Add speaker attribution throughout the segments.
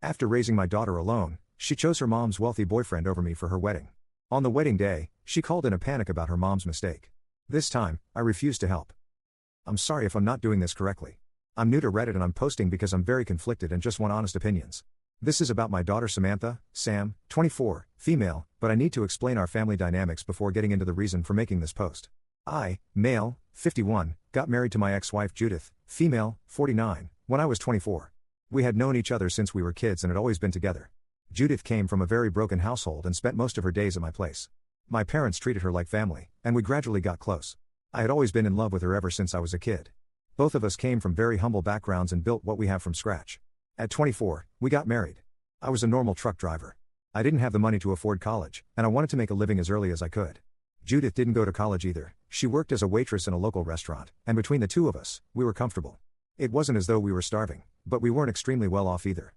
Speaker 1: After raising my daughter alone, she chose her mom's wealthy boyfriend over me for her wedding. On the wedding day, she called in a panic about her mom's mistake. This time, I refused to help. I'm sorry if I'm not doing this correctly. I'm new to Reddit and I'm posting because I'm very conflicted and just want honest opinions. This is about my daughter Samantha, Sam, 24, female, but I need to explain our family dynamics before getting into the reason for making this post. I, male, 51, got married to my ex-wife Judith, female, 49, when I was 24. We had known each other since we were kids and had always been together. Judith came from a very broken household and spent most of her days at my place. My parents treated her like family, and we gradually got close. I had always been in love with her ever since I was a kid. Both of us came from very humble backgrounds and built what we have from scratch. At 24, we got married. I was a normal truck driver. I didn't have the money to afford college, and I wanted to make a living as early as I could. Judith didn't go to college either. She worked as a waitress in a local restaurant, and between the two of us, we were comfortable. It wasn't as though we were starving, but we weren't extremely well off either.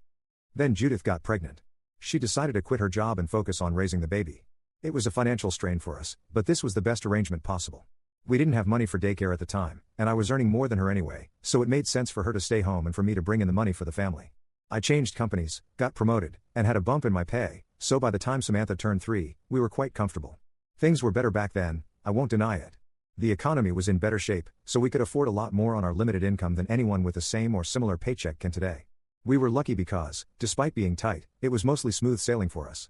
Speaker 1: Then Judith got pregnant. She decided to quit her job and focus on raising the baby. It was a financial strain for us, but this was the best arrangement possible. We didn't have money for daycare at the time, and I was earning more than her anyway, so it made sense for her to stay home and for me to bring in the money for the family. I changed companies, got promoted, and had a bump in my pay, so by the time Samantha turned 3, we were quite comfortable. Things were better back then, I won't deny it. The economy was in better shape, so we could afford a lot more on our limited income than anyone with the same or similar paycheck can today. We were lucky because, despite being tight, it was mostly smooth sailing for us.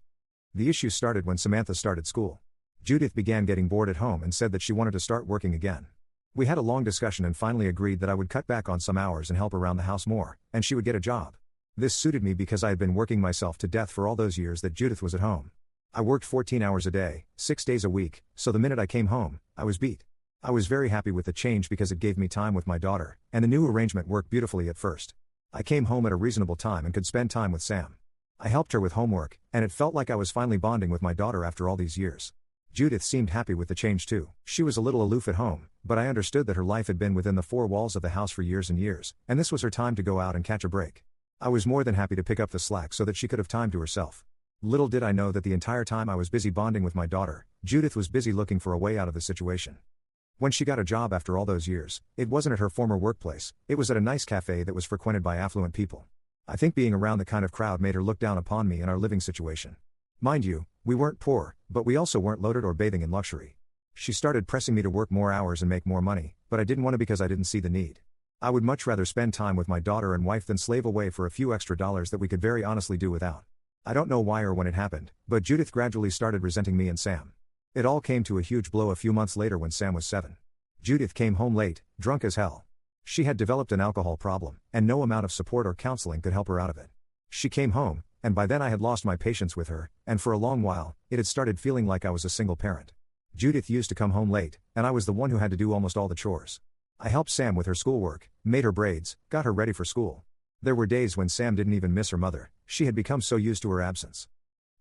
Speaker 1: The issue started when Samantha started school. Judith began getting bored at home and said that she wanted to start working again. We had a long discussion and finally agreed that I would cut back on some hours and help around the house more, and she would get a job. This suited me because I had been working myself to death for all those years that Judith was at home. I worked 14 hours a day, 6 days a week, so the minute I came home, I was beat. I was very happy with the change because it gave me time with my daughter, and the new arrangement worked beautifully at first. I came home at a reasonable time and could spend time with Sam. I helped her with homework, and it felt like I was finally bonding with my daughter after all these years. Judith seemed happy with the change too. She was a little aloof at home, but I understood that her life had been within the four walls of the house for years and years, and this was her time to go out and catch a break. I was more than happy to pick up the slack so that she could have time to herself. Little did I know that the entire time I was busy bonding with my daughter, Judith was busy looking for a way out of the situation. When she got a job after all those years, it wasn't at her former workplace, it was at a nice cafe that was frequented by affluent people. I think being around the kind of crowd made her look down upon me and our living situation. Mind you, we weren't poor, but we also weren't loaded or bathing in luxury. She started pressing me to work more hours and make more money, but I didn't want to because I didn't see the need. I would much rather spend time with my daughter and wife than slave away for a few extra dollars that we could very honestly do without. I don't know why or when it happened, but Judith gradually started resenting me and Sam. It all came to a huge blow a few months later when Sam was 7. Judith came home late, drunk as hell. She had developed an alcohol problem, and no amount of support or counseling could help her out of it. She came home, and by then I had lost my patience with her, and for a long while, it had started feeling like I was a single parent. Judith used to come home late, and I was the one who had to do almost all the chores. I helped Sam with her schoolwork, made her braids, got her ready for school. There were days when Sam didn't even miss her mother, she had become so used to her absence.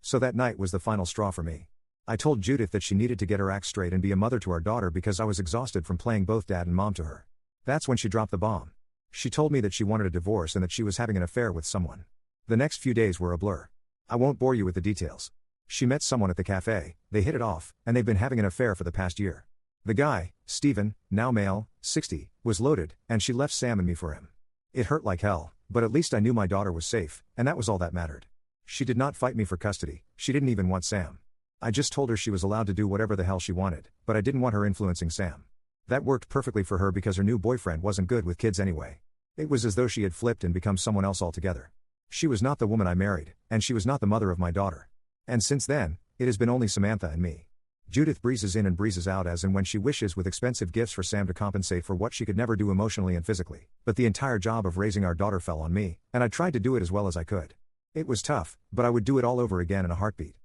Speaker 1: So that night was the final straw for me. I told Judith that she needed to get her act straight and be a mother to our daughter because I was exhausted from playing both dad and mom to her. That's when she dropped the bomb. She told me that she wanted a divorce and that she was having an affair with someone. The next few days were a blur. I won't bore you with the details. She met someone at the cafe, they hit it off, and they've been having an affair for the past year. The guy, Stephen, now male, 60, was loaded, and she left Sam and me for him. It hurt like hell, but at least I knew my daughter was safe, and that was all that mattered. She did not fight me for custody, she didn't even want Sam. I just told her she was allowed to do whatever the hell she wanted, but I didn't want her influencing Sam. That worked perfectly for her because her new boyfriend wasn't good with kids anyway. It was as though she had flipped and become someone else altogether. She was not the woman I married, and she was not the mother of my daughter. And since then, it has been only Samantha and me. Judith breezes in and breezes out as and when she wishes with expensive gifts for Sam to compensate for what she could never do emotionally and physically, but the entire job of raising our daughter fell on me, and I tried to do it as well as I could. It was tough, but I would do it all over again in a heartbeat.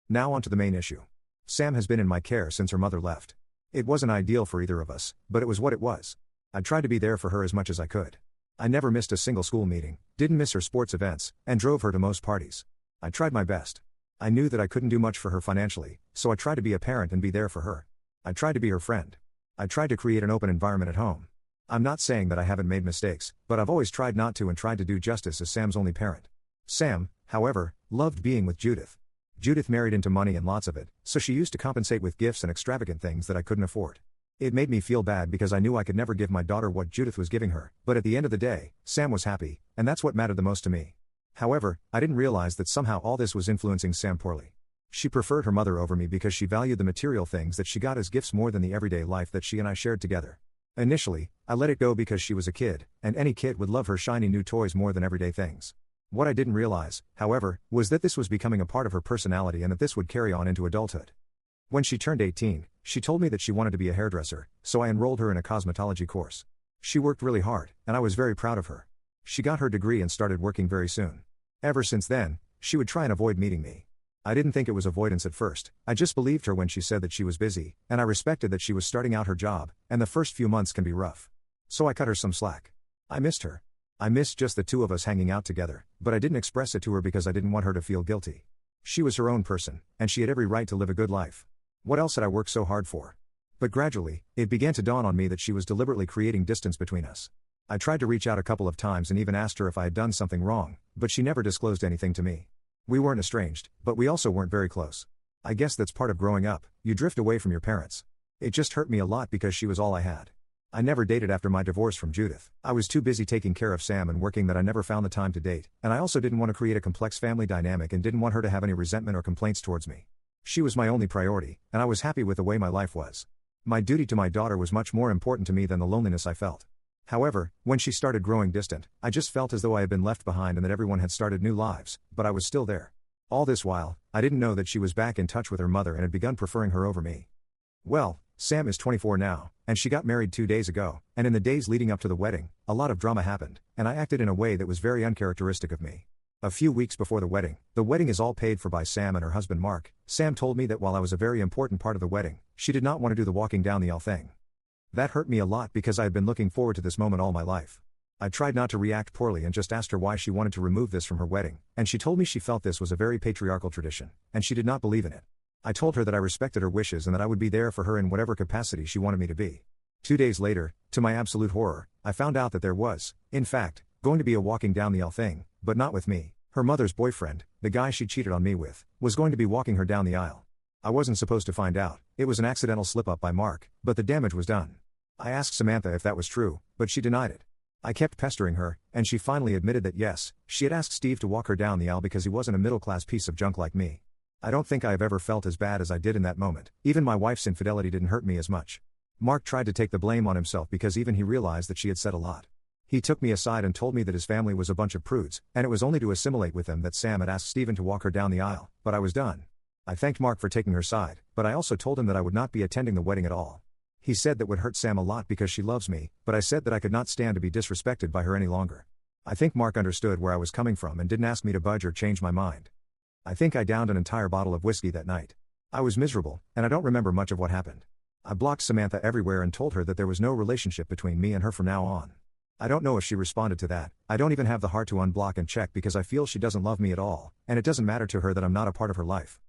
Speaker 1: Now on to the main issue. Sam has been in my care since her mother left. It wasn't ideal for either of us, but it was what it was. I tried to be there for her as much as I could. I never missed a single school meeting, didn't miss her sports events, and drove her to most parties. I tried my best. I knew that I couldn't do much for her financially, so I tried to be a parent and be there for her. I tried to be her friend. I tried to create an open environment at home. I'm not saying that I haven't made mistakes, but I've always tried not to and tried to do justice as Sam's only parent. Sam, however, loved being with Judith. Judith married into money and lots of it, so she used to compensate with gifts and extravagant things that I couldn't afford. It made me feel bad because I knew I could never give my daughter what Judith was giving her, but at the end of the day, Sam was happy, and that's what mattered the most to me. However, I didn't realize that somehow all this was influencing Sam poorly. She preferred her mother over me because she valued the material things that she got as gifts more than the everyday life that she and I shared together. Initially, I let it go because she was a kid, and any kid would love her shiny new toys more than everyday things. What I didn't realize, however, was that this was becoming a part of her personality and that this would carry on into adulthood. When she turned 18, she told me that she wanted to be a hairdresser, so I enrolled her in a cosmetology course. She worked really hard, and I was very proud of her. She got her degree and started working very soon. Ever since then, she would try and avoid meeting me. I didn't think it was avoidance at first, I just believed her when she said that she was busy, and I respected that she was starting out her job, and the first few months can be rough. So I cut her some slack. I missed her. I missed just the two of us hanging out together, but I didn't express it to her because I didn't want her to feel guilty. She was her own person, and she had every right to live a good life. What else had I worked so hard for? But gradually, it began to dawn on me that she was deliberately creating distance between us. I tried to reach out a couple of times and even asked her if I had done something wrong, but she never disclosed anything to me. We weren't estranged, but we also weren't very close. I guess that's part of growing up, you drift away from your parents. It just hurt me a lot because she was all I had. I never dated after my divorce from Judith. I was too busy taking care of Sam and working that I never found the time to date, and I also didn't want to create a complex family dynamic and didn't want her to have any resentment or complaints towards me. She was my only priority, and I was happy with the way my life was. My duty to my daughter was much more important to me than the loneliness I felt. However, when she started growing distant, I just felt as though I had been left behind and that everyone had started new lives, but I was still there. All this while, I didn't know that she was back in touch with her mother and had begun preferring her over me. Well, Sam is 24 now, and she got married 2 days ago, and in the days leading up to the wedding, a lot of drama happened, and I acted in a way that was very uncharacteristic of me. A few weeks before the wedding is all paid for by Sam and her husband Mark. Sam told me that while I was a very important part of the wedding, she did not want to do the walking down the aisle thing. That hurt me a lot because I had been looking forward to this moment all my life. I tried not to react poorly and just asked her why she wanted to remove this from her wedding, and she told me she felt this was a very patriarchal tradition, and she did not believe in it. I told her that I respected her wishes and that I would be there for her in whatever capacity she wanted me to be. 2 days later, to my absolute horror, I found out that there was, in fact, going to be a walking down the aisle thing, but not with me. Her mother's boyfriend, the guy she cheated on me with, was going to be walking her down the aisle. I wasn't supposed to find out, it was an accidental slip-up by Mark, but the damage was done. I asked Samantha if that was true, but she denied it. I kept pestering her, and she finally admitted that yes, she had asked Steve to walk her down the aisle because he wasn't a middle-class piece of junk like me. I don't think I have ever felt as bad as I did in that moment. Even my wife's infidelity didn't hurt me as much. Mark tried to take the blame on himself because even he realized that she had said a lot. He took me aside and told me that his family was a bunch of prudes, and it was only to assimilate with them that Sam had asked Steven to walk her down the aisle, but I was done. I thanked Mark for taking her side, but I also told him that I would not be attending the wedding at all. He said that would hurt Sam a lot because she loves me, but I said that I could not stand to be disrespected by her any longer. I think Mark understood where I was coming from and didn't ask me to budge or change my mind. I think I downed an entire bottle of whiskey that night. I was miserable, and I don't remember much of what happened. I blocked Samantha everywhere and told her that there was no relationship between me and her from now on. I don't know if she responded to that. I don't even have the heart to unblock and check because I feel she doesn't love me at all, and it doesn't matter to her that I'm not a part of her life.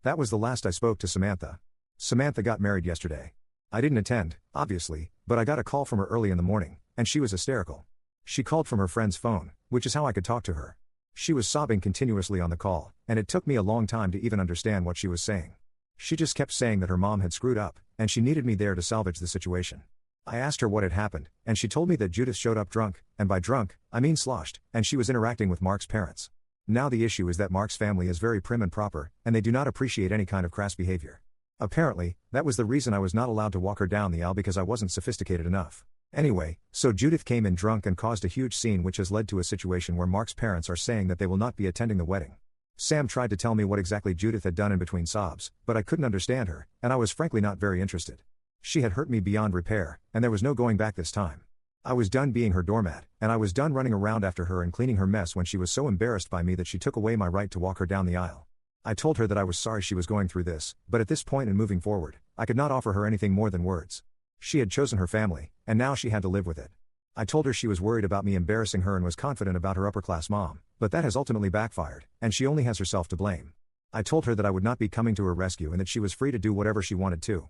Speaker 1: That was the last I spoke to Samantha. Samantha got married yesterday. I didn't attend, obviously, but I got a call from her early in the morning, and she was hysterical. She called from her friend's phone, which is how I could talk to her. She was sobbing continuously on the call, and it took me a long time to even understand what she was saying. She just kept saying that her mom had screwed up, and she needed me there to salvage the situation. I asked her what had happened, and she told me that Judith showed up drunk, and by drunk, I mean sloshed, and she was interacting with Mark's parents. Now the issue is that Mark's family is very prim and proper, and they do not appreciate any kind of crass behavior. Apparently, that was the reason I was not allowed to walk her down the aisle because I wasn't sophisticated enough. Anyway, so Judith came in drunk and caused a huge scene which has led to a situation where Mark's parents are saying that they will not be attending the wedding. Sam tried to tell me what exactly Judith had done in between sobs, but I couldn't understand her, and I was frankly not very interested. She had hurt me beyond repair, and there was no going back this time. I was done being her doormat, and I was done running around after her and cleaning her mess when she was so embarrassed by me that she took away my right to walk her down the aisle. I told her that I was sorry she was going through this, but at this point and moving forward, I could not offer her anything more than words. She had chosen her family, and now she had to live with it. I told her she was worried about me embarrassing her and was confident about her upper-class mom, but that has ultimately backfired, and she only has herself to blame. I told her that I would not be coming to her rescue and that she was free to do whatever she wanted to.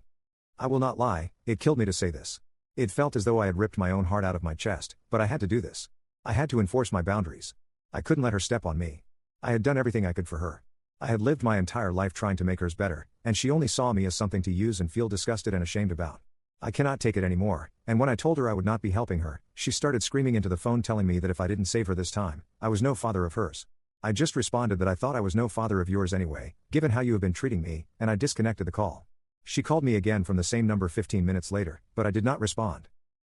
Speaker 1: I will not lie, it killed me to say this. It felt as though I had ripped my own heart out of my chest, but I had to do this. I had to enforce my boundaries. I couldn't let her step on me. I had done everything I could for her. I had lived my entire life trying to make hers better, and she only saw me as something to use and feel disgusted and ashamed about. I cannot take it anymore, and when I told her I would not be helping her, she started screaming into the phone telling me that if I didn't save her this time, I was no father of hers. I just responded that I thought I was no father of yours anyway, given how you have been treating me, and I disconnected the call. She called me again from the same number 15 minutes later, but I did not respond.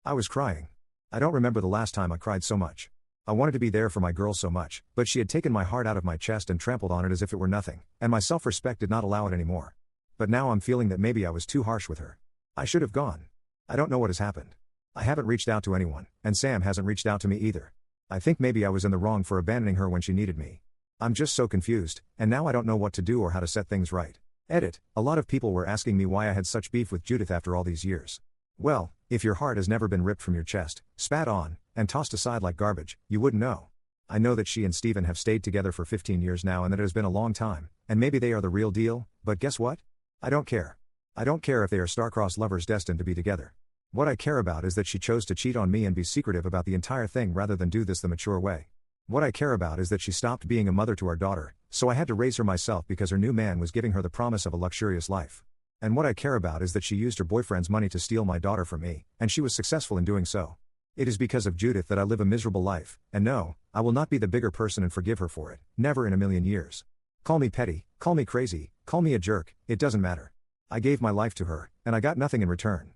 Speaker 1: I was crying. I don't remember the last time I cried so much. I wanted to be there for my girl so much, but she had taken my heart out of my chest and trampled on it as if it were nothing, and my self-respect did not allow it anymore. But now I'm feeling that maybe I was too harsh with her. I should have gone. I don't know what has happened. I haven't reached out to anyone, and Sam hasn't reached out to me either. I think maybe I was in the wrong for abandoning her when she needed me. I'm just so confused, and now I don't know what to do or how to set things right. Edit. A lot of people were asking me why I had such beef with Judith after all these years. Well, if your heart has never been ripped from your chest, spat on, and tossed aside like garbage, you wouldn't know. I know that she and Steven have stayed together for 15 years now and that it has been a long time, and maybe they are the real deal, but guess what? I don't care. I don't care if they are star-crossed lovers destined to be together. What I care about is that she chose to cheat on me and be secretive about the entire thing rather than do this the mature way. What I care about is that she stopped being a mother to our daughter, so I had to raise her myself because her new man was giving her the promise of a luxurious life. And what I care about is that she used her boyfriend's money to steal my daughter from me, and she was successful in doing so. It is because of Judith that I live a miserable life, and no, I will not be the bigger person and forgive her for it, never in a million years. Call me petty, call me crazy, call me a jerk, it doesn't matter. I gave my life to her, and I got nothing in return.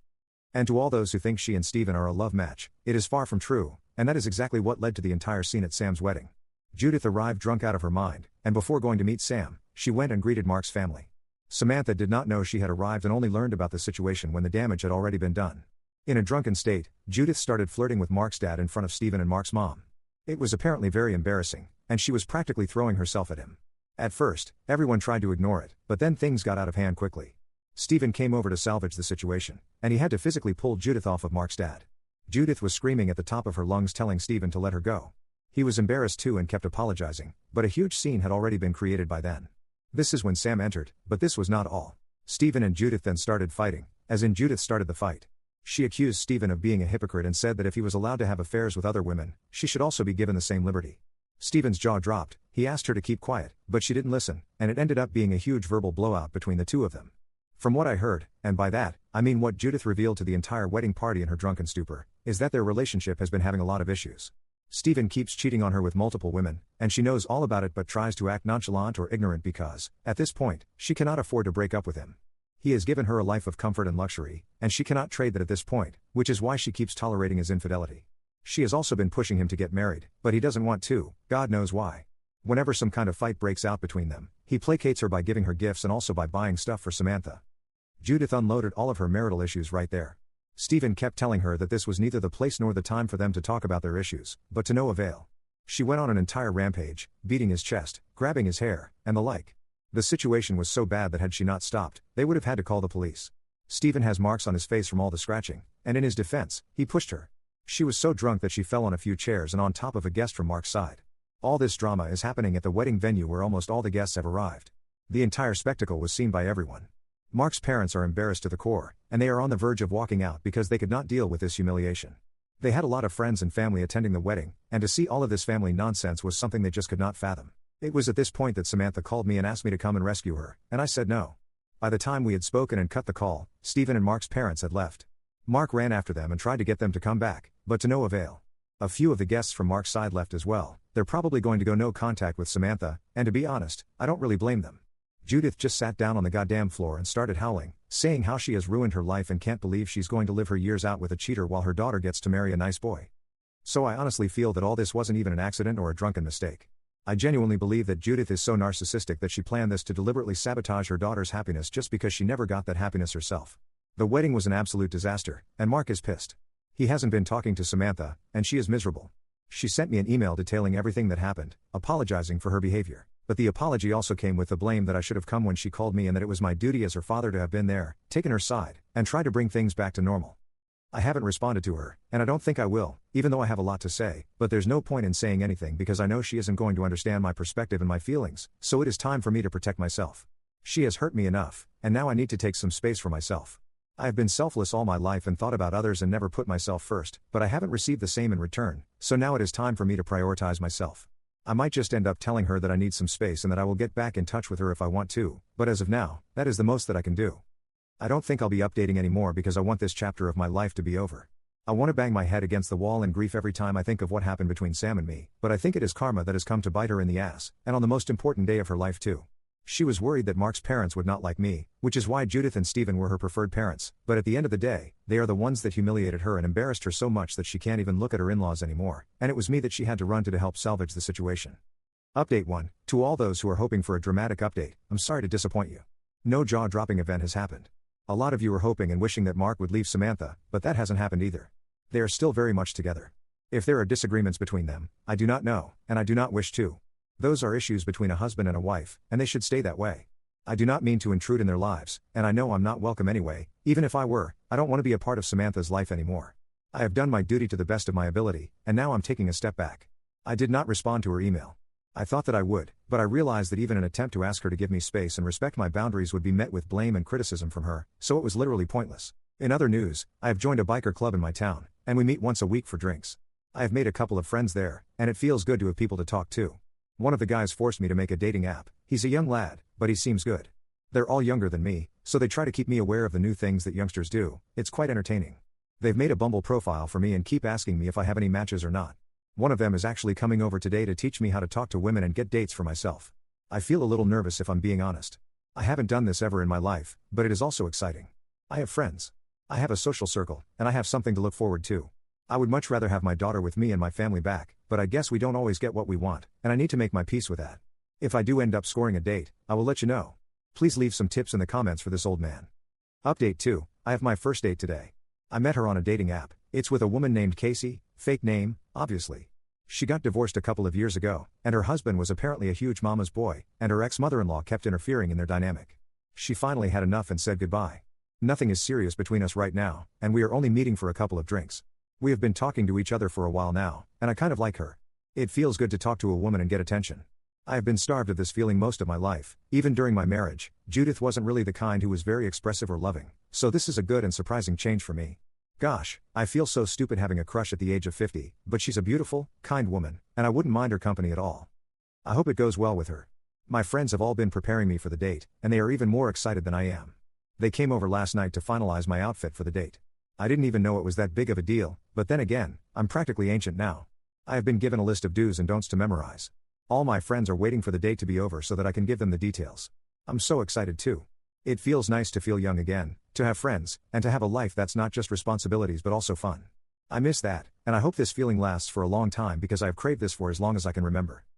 Speaker 1: And to all those who think she and Steven are a love match, it is far from true, and that is exactly what led to the entire scene at Sam's wedding. Judith arrived drunk out of her mind, and before going to meet Sam, she went and greeted Mark's family. Samantha did not know she had arrived and only learned about the situation when the damage had already been done. In a drunken state, Judith started flirting with Mark's dad in front of Steven and Mark's mom. It was apparently very embarrassing, and she was practically throwing herself at him. At first, everyone tried to ignore it, but then things got out of hand quickly. Steven came over to salvage the situation, and he had to physically pull Judith off of Mark's dad. Judith was screaming at the top of her lungs telling Steven to let her go. He was embarrassed too and kept apologizing, but a huge scene had already been created by then. This is when Sam entered, but this was not all. Steven and Judith then started fighting, as in Judith started the fight. She accused Steven of being a hypocrite and said that if he was allowed to have affairs with other women, she should also be given the same liberty. Steven's jaw dropped, he asked her to keep quiet, but she didn't listen, and it ended up being a huge verbal blowout between the two of them. From what I heard, and by that, I mean what Judith revealed to the entire wedding party in her drunken stupor, is that their relationship has been having a lot of issues. Steven keeps cheating on her with multiple women, and she knows all about it but tries to act nonchalant or ignorant because, at this point, she cannot afford to break up with him. He has given her a life of comfort and luxury, and she cannot trade that at this point, which is why she keeps tolerating his infidelity. She has also been pushing him to get married, but he doesn't want to, God knows why. Whenever some kind of fight breaks out between them, he placates her by giving her gifts and also by buying stuff for Samantha. Judith unloaded all of her marital issues right there. Steven kept telling her that this was neither the place nor the time for them to talk about their issues, but to no avail. She went on an entire rampage, beating his chest, grabbing his hair, and the like. The situation was so bad that had she not stopped, they would have had to call the police. Steven has marks on his face from all the scratching, and in his defense, he pushed her. She was so drunk that she fell on a few chairs and on top of a guest from Mark's side. All this drama is happening at the wedding venue where almost all the guests have arrived. The entire spectacle was seen by everyone. Mark's parents are embarrassed to the core, and they are on the verge of walking out because they could not deal with this humiliation. They had a lot of friends and family attending the wedding, and to see all of this family nonsense was something they just could not fathom. It was at this point that Samantha called me and asked me to come and rescue her, and I said no. By the time we had spoken and cut the call, Steven and Mark's parents had left. Mark ran after them and tried to get them to come back, but to no avail. A few of the guests from Mark's side left as well. They're probably going to go no contact with Samantha, and to be honest, I don't really blame them. Judith just sat down on the goddamn floor and started howling, saying how she has ruined her life and can't believe she's going to live her years out with a cheater while her daughter gets to marry a nice boy. So I honestly feel that all this wasn't even an accident or a drunken mistake. I genuinely believe that Judith is so narcissistic that she planned this to deliberately sabotage her daughter's happiness just because she never got that happiness herself. The wedding was an absolute disaster, and Mark is pissed. He hasn't been talking to Samantha, and she is miserable. She sent me an email detailing everything that happened, apologizing for her behavior. But the apology also came with the blame that I should have come when she called me and that it was my duty as her father to have been there, taken her side, and tried to bring things back to normal. I haven't responded to her, and I don't think I will, even though I have a lot to say, but there's no point in saying anything because I know she isn't going to understand my perspective and my feelings, so it is time for me to protect myself. She has hurt me enough, and now I need to take some space for myself. I have been selfless all my life and thought about others and never put myself first, but I haven't received the same in return, so now it is time for me to prioritize myself. I might just end up telling her that I need some space and that I will get back in touch with her if I want to, but as of now, that is the most that I can do. I don't think I'll be updating anymore because I want this chapter of my life to be over. I want to bang my head against the wall in grief every time I think of what happened between Sam and me, but I think it is karma that has come to bite her in the ass, and on the most important day of her life too. She was worried that Mark's parents would not like me, which is why Judith and Stephen were her preferred parents, but at the end of the day, they are the ones that humiliated her and embarrassed her so much that she can't even look at her in-laws anymore, and it was me that she had to run to help salvage the situation. Update 1. To all those who are hoping for a dramatic update, I'm sorry to disappoint you. No jaw-dropping event has happened. A lot of you are hoping and wishing that Mark would leave Samantha, but that hasn't happened either. They are still very much together. If there are disagreements between them, I do not know, and I do not wish to. Those are issues between a husband and a wife, and they should stay that way. I do not mean to intrude in their lives, and I know I'm not welcome anyway. Even if I were, I don't want to be a part of Samantha's life anymore. I have done my duty to the best of my ability, and now I'm taking a step back. I did not respond to her email. I thought that I would, but I realized that even an attempt to ask her to give me space and respect my boundaries would be met with blame and criticism from her, so it was literally pointless. In other news, I have joined a biker club in my town, and we meet once a week for drinks. I have made a couple of friends there, and it feels good to have people to talk to. One of the guys forced me to make a dating app. He's a young lad, but he seems good. They're all younger than me, so they try to keep me aware of the new things that youngsters do. It's quite entertaining. They've made a Bumble profile for me and keep asking me if I have any matches or not. One of them is actually coming over today to teach me how to talk to women and get dates for myself. I feel a little nervous if I'm being honest. I haven't done this ever in my life, but it is also exciting. I have friends. I have a social circle, and I have something to look forward to. I would much rather have my daughter with me and my family back, but I guess we don't always get what we want, and I need to make my peace with that. If I do end up scoring a date, I will let you know. Please leave some tips in the comments for this old man. Update 2. I have my first date today. I met her on a dating app. It's with a woman named Casey, fake name, obviously. She got divorced a couple of years ago, and her husband was apparently a huge mama's boy, and her ex-mother-in-law kept interfering in their dynamic. She finally had enough and said goodbye. Nothing is serious between us right now, and we are only meeting for a couple of drinks. We have been talking to each other for a while now, and I kind of like her. It feels good to talk to a woman and get attention. I have been starved of this feeling most of my life. Even during my marriage, Judith wasn't really the kind who was very expressive or loving, so this is a good and surprising change for me. Gosh, I feel so stupid having a crush at the age of 50, but she's a beautiful, kind woman, and I wouldn't mind her company at all. I hope it goes well with her. My friends have all been preparing me for the date, and they are even more excited than I am. They came over last night to finalize my outfit for the date. I didn't even know it was that big of a deal, but then again, I'm practically ancient now. I have been given a list of do's and don'ts to memorize. All my friends are waiting for the date to be over so that I can give them the details. I'm so excited too. It feels nice to feel young again, to have friends, and to have a life that's not just responsibilities but also fun. I miss that, and I hope this feeling lasts for a long time because I have craved this for as long as I can remember.